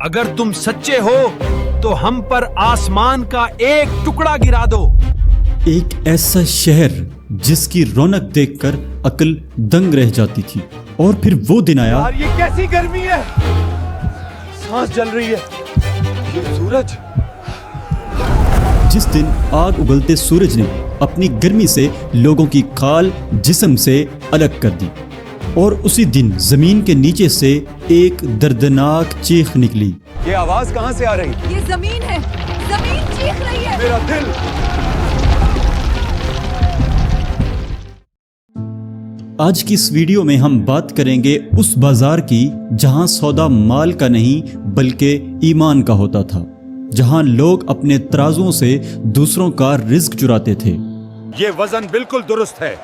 अगर तुम सच्चे हो तो हम पर आसमान का एक टुकड़ा गिरा दो। एक ऐसा शहर जिसकी रौनक देखकर अक्ल दंग रह जाती थी। और फिर वो दिन आया। यार ये कैसी गर्मी है, सांस जल रही है। ये सूरज, जिस दिन आग उगलते सूरज ने अपनी गर्मी से लोगों की खाल जिस्म से अलग कर दी और उसी दिन जमीन के नीचे से एक दर्दनाक चीख निकली। ये आवाज कहां से आ रही? ये जमीन है, जमीन चीख रही है। मेरा दिल। आज की इस वीडियो में हम बात करेंगे उस बाजार की जहां सौदा माल का नहीं बल्कि ईमान का होता था, जहां लोग अपने तराजुओं से दूसरों का रिज्क चुराते थे। ये वजन बिल्कुल दुरुस्त है,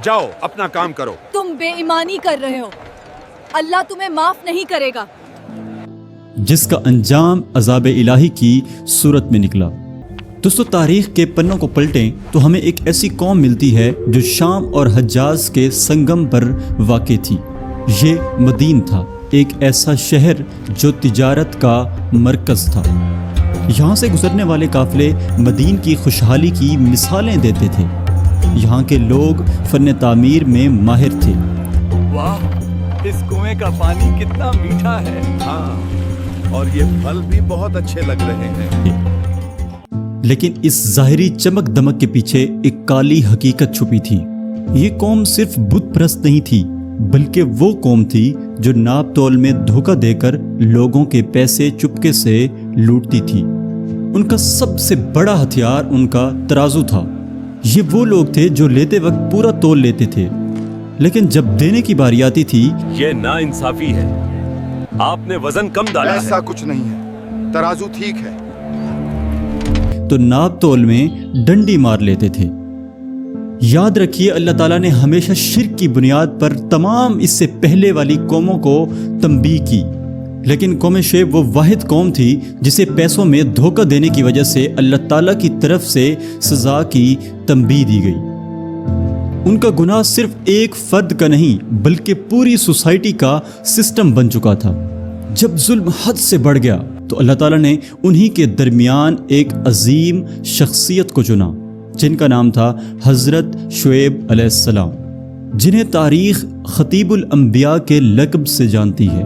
जाओ अपना काम करो। तुम बेईमानी कर रहे हो, अल्लाह तुम्हें माफ नहीं करेगा। जिसका अंजाम अजाब इलाही की सूरत में निकला। दोस्तों, तारीख के पन्नों को पलटें तो हमें एक ऐसी कौम मिलती है जो शाम और हज्जाज के संगम पर वाक़ थी। ये मदीन था, एक ऐसा शहर जो तिजारत का मरकज़ था। यहाँ से गुजरने वाले काफ़िले मदीन की खुशहाली की मिसालें देते थे। यहाँ के लोग फ़न तामीर में माहिर थे। वाह, इस कुएं का पानी कितना मीठा है। हाँ, और ये फल भी बहुत अच्छे लग रहे हैं। लेकिन इस ज़ाहिरी चमक दमक के पीछे एक काली हकीकत छुपी थी। ये कौम सिर्फ बुत परस्त नहीं थी, बल्कि वो कौम थी जो नाप तोल में धोखा देकर लोगों के पैसे चुपके से लूटती थी। उनका सबसे बड़ा हथियार उनका तराजू था। ये वो लोग थे जो लेते वक्त पूरा तोल लेते थे, लेकिन जब देने की बारी आती थी, ये नाइंसाफी है, आपने वजन कम डाला है। ऐसा कुछ नहीं है, तराजू ठीक है। तो नाप तोल में डंडी मार लेते थे। याद रखिए, अल्लाह ताला ने हमेशा शिर्क की बुनियाद पर तमाम इससे पहले वाली कौमों को तंबीह की, लेकिन कौम शुएब वो वाहिद कौम थी जिसे पैसों में धोखा देने की वजह से अल्लाह ताला की तरफ से सज़ा की तंबीह दी गई। उनका गुनाह सिर्फ एक फर्द का नहीं बल्कि पूरी सोसाइटी का सिस्टम बन चुका था। जब जुल्म हद से बढ़ गया तो अल्लाह ताला ने उन्हीं के दरमियान एक अजीम शख्सियत को चुना, जिनका नाम था हज़रत शुएब अलैहिस्सलाम, जिन्हें तारीख़ खतीबुल अंबिया के लक़ब से जानती है।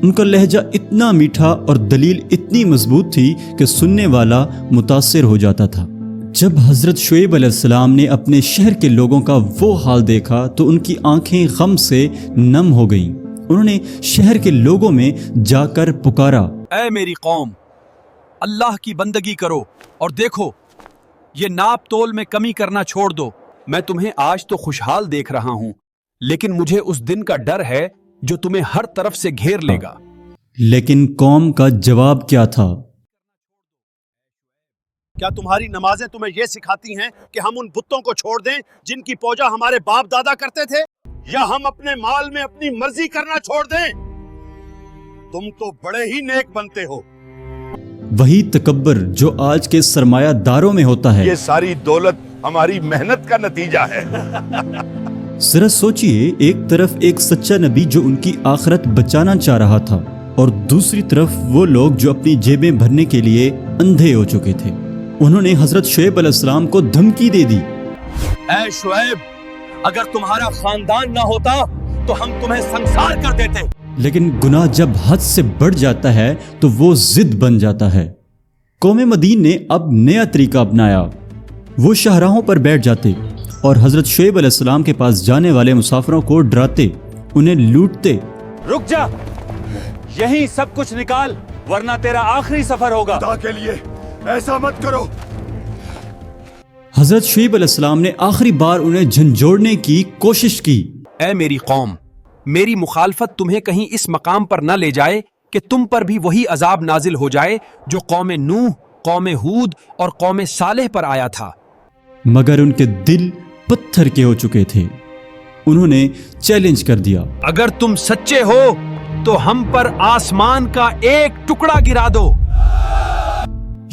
उनका लहजा इतना मीठा और दलील इतनी मजबूत थी कि सुनने वाला मुतासिर हो जाता था। जब हज़रत शुएब अलैहिस्सलाम ने अपने शहर के लोगों का वो हाल देखा तो उनकी आंखें गम से नम हो गईं। उन्होंने शहर के लोगों में जाकर पुकारा, ऐ मेरी कौम, अल्लाह की बंदगी करो और देखो, ये नाप तोल में कमी करना छोड़ दो। मैं तुम्हें आज तो खुशहाल देख रहा हूँ, लेकिन मुझे उस दिन का डर है जो तुम्हें हर तरफ से घेर लेगा। लेकिन कौम का जवाब क्या था? क्या तुम्हारी नमाजें तुम्हें यह सिखाती हैं कि हम उन बुतों को छोड़ दें जिनकी पूजा हमारे बाप दादा करते थे, या हम अपने माल में अपनी मर्जी करना छोड़ दें? तुम तो बड़े ही नेक बनते हो। वही तकब्बर जो आज के सरमायादारों में होता है। ये सारी दौलत हमारी मेहनत का नतीजा है। जरा सोचिए, एक तरफ एक सच्चा नबी जो उनकी आखिरत बचाना चाह रहा था और दूसरी तरफ वो लोग जो अपनी जेबें भरने के लिए अंधे हो चुके थे। उन्होंने हजरत शुएब अलैहिस्सलाम को धमकी दे दी, ऐ शुएब, अगर तुम्हारा खानदान ना होता तो हम तुम्हें संसार कर देते। लेकिन गुनाह जब हद से बढ़ जाता है तो वो जिद बन जाता है। कौम मदीन ने अब नया तरीका अपनाया। वो शाहराहों पर बैठ जाते और हजरत शुएब अलैहिस्सलाम के पास जाने वाले मुसाफिरों को डराते, उन्हें लूटते। रुक जा, यही सब कुछ निकाल, वरना तेरा आखिरी सफर होगा। खुदा के लिए ऐसा मत करो। हजरत शुएब अलैहिस्सलाम ने आखिरी बार उन्हें झंझोड़ने की कोशिश की। ऐ मेरी कौम, मेरी मुखालफत तुम्हें कहीं इस मकाम पर न ले जाए कि तुम पर भी वही अजाब नाजिल हो जाए जो कौम नूह, कौम हूद और कौम सालेह पर आया था। मगर उनके दिल पत्थर के हो चुके थे। उन्होंने चैलेंज कर दिया, अगर तुम सच्चे हो तो हम पर आसमान का एक टुकड़ा गिरा दो।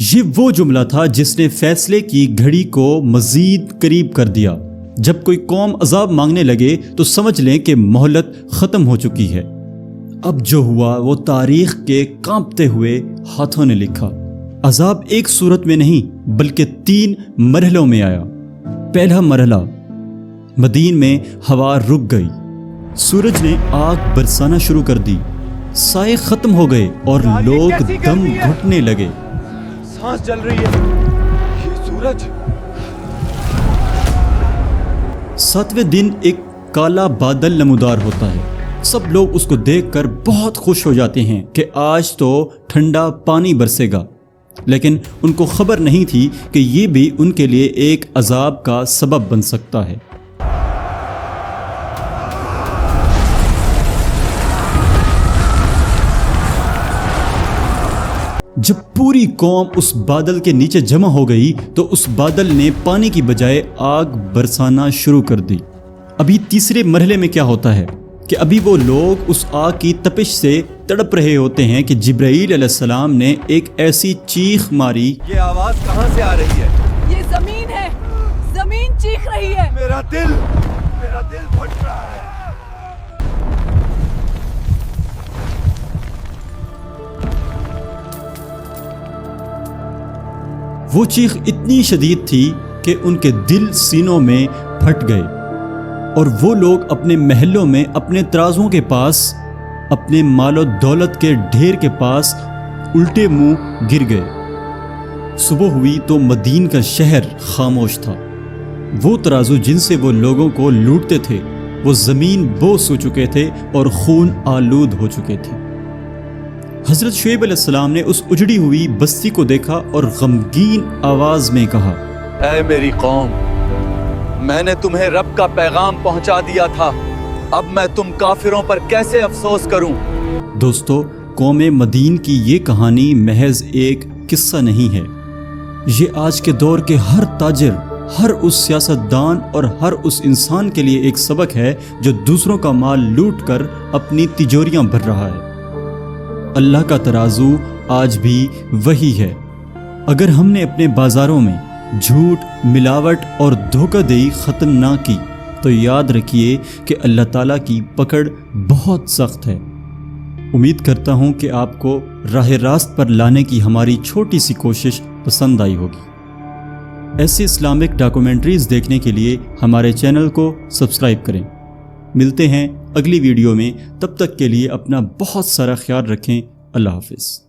ये वो जुमला था जिसने फैसले की घड़ी को मजीद करीब कर दिया। जब कोई कौम अजाब मांगने लगे तो समझ लें कि मोहलत खत्म हो चुकी है। اب جو ہوا وہ تاریخ کے کانپتے ہوئے ہاتھوں نے لکھا۔ عذاب ایک صورت میں نہیں بلکہ 3 مرحلوں میں آیا۔ پہلا مرحلہ، مدین میں ہوا رک گئی، سورج نے آگ برسانا شروع کر دی، سائے ختم ہو گئے اور لوگ دم گھٹنے لگے۔ سانس چل رہی ہے، یہ سورج۔ 7ویں دن ایک کالا بادل نمودار ہوتا ہے، سب لوگ اس کو دیکھ کر بہت خوش ہو جاتے ہیں کہ آج تو ٹھنڈا پانی برسے گا، لیکن ان کو خبر نہیں تھی کہ یہ بھی ان کے لیے ایک عذاب کا سبب بن سکتا ہے۔ جب پوری قوم اس بادل کے نیچے جمع ہو گئی تو اس بادل نے پانی کی بجائے آگ برسانا شروع کر دی۔ ابھی تیسرے مرحلے میں کیا ہوتا ہے کہ ابھی وہ لوگ اس آگ کی تپش سے تڑپ رہے ہوتے ہیں کہ جبرائیل علیہ السلام نے ایک ایسی چیخ ماری۔ یہ آواز کہاں سے آ رہی ہے؟ یہ زمین ہے، زمین چیخ رہی ہے۔ میرا دل پھٹ رہا ہے۔ وہ چیخ اتنی شدید تھی کہ ان کے دل سینوں میں پھٹ گئے اور وہ لوگ اپنے محلوں میں اپنے ترازوں کے پاس، اپنے مال و دولت کے ڈھیر کے پاس الٹے منہ گر گئے۔ صبح ہوئی تو مدین کا شہر خاموش تھا۔ وہ ترازو جن سے وہ لوگوں کو لوٹتے تھے وہ زمین بوس ہو چکے تھے اور خون آلود ہو چکے تھے۔ حضرت شعیب علیہ السلام نے اس اجڑی ہوئی بستی کو دیکھا اور غمگین آواز میں کہا، اے میری قوم، میں نے تمہیں رب کا پیغام پہنچا دیا تھا، اب میں تم کافروں پر کیسے افسوس کروں؟ دوستو، قوم مدین کی یہ کہانی محض ایک قصہ نہیں ہے، یہ آج کے دور کے ہر تاجر، ہر اس سیاستدان اور ہر اس انسان کے لیے ایک سبق ہے جو دوسروں کا مال لوٹ کر اپنی تجوریاں بھر رہا ہے۔ اللہ کا ترازو آج بھی وہی ہے۔ اگر ہم نے اپنے بازاروں میں جھوٹ، ملاوٹ اور دھوکہ دہی ختم نہ کی تو یاد رکھیے کہ اللہ تعالیٰ کی پکڑ بہت سخت ہے۔ امید کرتا ہوں کہ آپ کو راہ راست پر لانے کی ہماری چھوٹی سی کوشش پسند آئی ہوگی۔ ایسی اسلامک ڈاکومنٹریز دیکھنے کے لیے ہمارے چینل کو سبسکرائب کریں۔ ملتے ہیں اگلی ویڈیو میں، تب تک کے لیے اپنا بہت سارا خیال رکھیں۔ اللہ حافظ۔